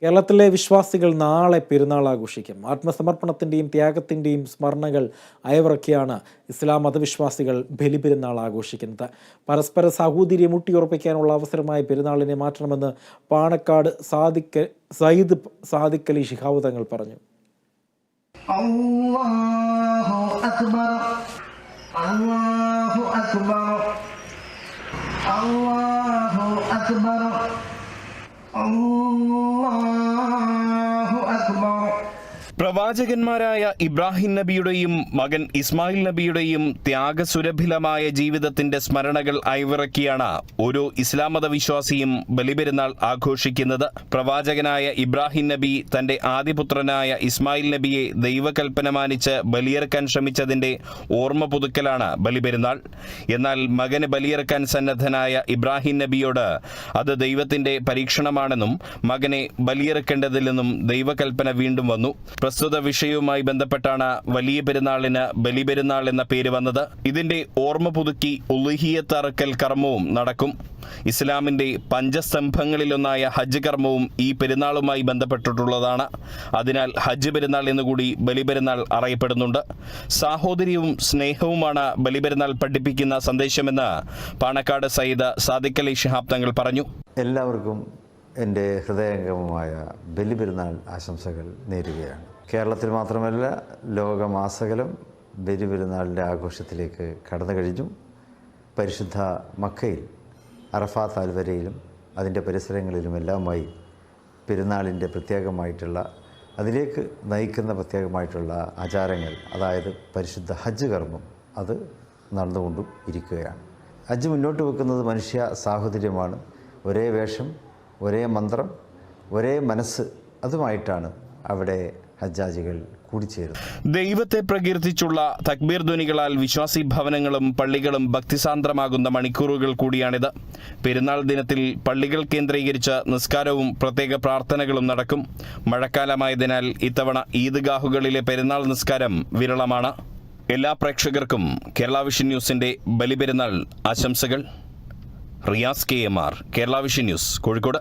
കേരളത്തിലെ വിശ്വാസികൾ നാളെ പെരുന്നാൾ ആഘോഷിക്കും. ആത്മസമർപ്പണത്തിൻ്റെയും ത്യാഗത്തിൻ്റെയും സ്മരണകൾ അയവിറക്കിയാണ് ഇസ്ലാം മതവിശ്വാസികൾ ബലിപെരുന്നാൾ ആഘോഷിക്കുന്നത്. പരസ്പര സാഹോദര്യം ഊട്ടിയുറപ്പിക്കാനുള്ള അവസരമായി പെരുന്നാളിനെ മാറ്റണമെന്ന് പാണക്കാട് സയ്യിദ് സാദിഖ് അലി ശിഹാബ് തങ്ങൾ പറഞ്ഞു. അല്ലാഹു അക്ബർ, അല്ലാഹു അക്ബർ, അല്ലാഹു അക്ബർ, അല്ലാഹു അക്ബർ. പ്രവാചകന്മാരായ ഇബ്രാഹിം നബിയുടെയും മകൻ ഇസ്മായിൽ നബിയുടെയും ത്യാഗസുരഭിലമായ ജീവിതത്തിന്റെ സ്മരണകൾ അയവിറക്കിയാണ് ഓരോ ഇസ്ലാം മതവിശ്വാസിയും ബലിപെരുന്നാൾ ആഘോഷിക്കുന്നത്. പ്രവാചകനായ ഇബ്രാഹിം നബി തന്റെ ആദ്യപുത്രനായ ഇസ്മായിൽ നബിയെ ദൈവകൽപ്പന മാനിച്ച് ബലിയിറക്കാൻ ശ്രമിച്ചതിന്റെ ഓർമ്മ പുതുക്കലാണ് ബലിപെരുന്നാൾ. എന്നാൽ മകന് ബലിയിറക്കാൻ സന്നദ്ധനായ ഇബ്രാഹിം നബിയോട് അത് ദൈവത്തിന്റെ പരീക്ഷണമാണെന്നും മകനെ ബലിയിറക്കേണ്ടതില്ലെന്നും ദൈവകൽപ്പന വീണ്ടും വന്നു. പ്രസ്തുത വിഷയവുമായി ബന്ധപ്പെട്ടാണ് വലിയ പെരുന്നാളിന് ബലിപെരുന്നാൾ എന്ന പേര് വന്നത്. ഇതിന്റെ ഓർമ്മ പുതുക്കി ഉളുഹിയ്യത്ത് അറുക്കൽ കർമ്മവും നടക്കും. ഇസ്ലാമിന്റെ പഞ്ചസ്തംഭങ്ങളിലൊന്നായ ഹജ്ജ് കർമ്മവും ഈ പെരുന്നാളുമായി ബന്ധപ്പെട്ടിട്ടുള്ളതാണ്. അതിനാൽ ഹജ്ജ് പെരുന്നാൾ എന്നുകൂടി ബലിപെരുന്നാൾ അറിയപ്പെടുന്നുണ്ട്. സാഹോദര്യവും സ്നേഹവുമാണ് ബലിപെരുന്നാൾ പഠിപ്പിക്കുന്ന സന്ദേശമെന്ന് പാണക്കാട് സയ്യിദ് സാദിഖ് അലി ശിഹാബ് തങ്ങൾ പറഞ്ഞു. എല്ലാവർക്കും എൻ്റെ ഹൃദയംഗമമായ ബലിപെരുന്നാൾ ആശംസകൾ നേരുകയാണ്. കേരളത്തിൽ മാത്രമല്ല, ലോകമാസകലം ബലിപെരുന്നാളിൻ്റെ ആഘോഷത്തിലേക്ക് കടന്നു കഴിഞ്ഞു. പരിശുദ്ധ മക്കയിൽ അറഫാത്ത് താഴ്വരയിലും അതിൻ്റെ പരിസരങ്ങളിലുമെല്ലാമായി പെരുന്നാളിൻ്റെ പ്രത്യേകമായിട്ടുള്ള, അതിലേക്ക് നയിക്കുന്ന പ്രത്യേകമായിട്ടുള്ള ആചാരങ്ങൾ, അതായത് പരിശുദ്ധ ഹജ്ജ് കർമ്മം, അത് നടന്നുകൊണ്ടും ഇരിക്കുകയാണ്. ഹജ്ജ് മുന്നോട്ട് വെക്കുന്നത് മനുഷ്യ സാഹോദര്യമാണ്. ഒരേ വേഷം, ഒരേ മന്ത്രം, ഒരേ മനസ്സ്, അതുമായിട്ടാണ് അവിടെ ഹജ്ജാജികൾ കൂടിച്ചേരുന്നത്. ദൈവത്തെ പ്രകീർത്തിച്ചുള്ള തക്ബീർ ധ്വനികളാൽ വിശ്വാസി ഭവനങ്ങളും പള്ളികളും ഭക്തിസാന്ദ്രമാകുന്ന മണിക്കൂറുകൾ കൂടിയാണിത്. പെരുന്നാൾ ദിനത്തിൽ പള്ളികൾ കേന്ദ്രീകരിച്ച് നിസ്കാരവും പ്രത്യേക പ്രാർത്ഥനകളും നടക്കും. മഴക്കാലമായതിനാൽ ഇത്തവണ ഈദ്ഗാഹുകളിലെ പെരുന്നാൾ നിസ്കാരം വിരളമാണ്. എല്ലാ പ്രേക്ഷകർക്കും കേരള വിഷൻ ന്യൂസിന്റെ ബലിപെരുന്നാൾ ആശംസകൾ. Riyas KMR, Kerala vision news, Kozhikode.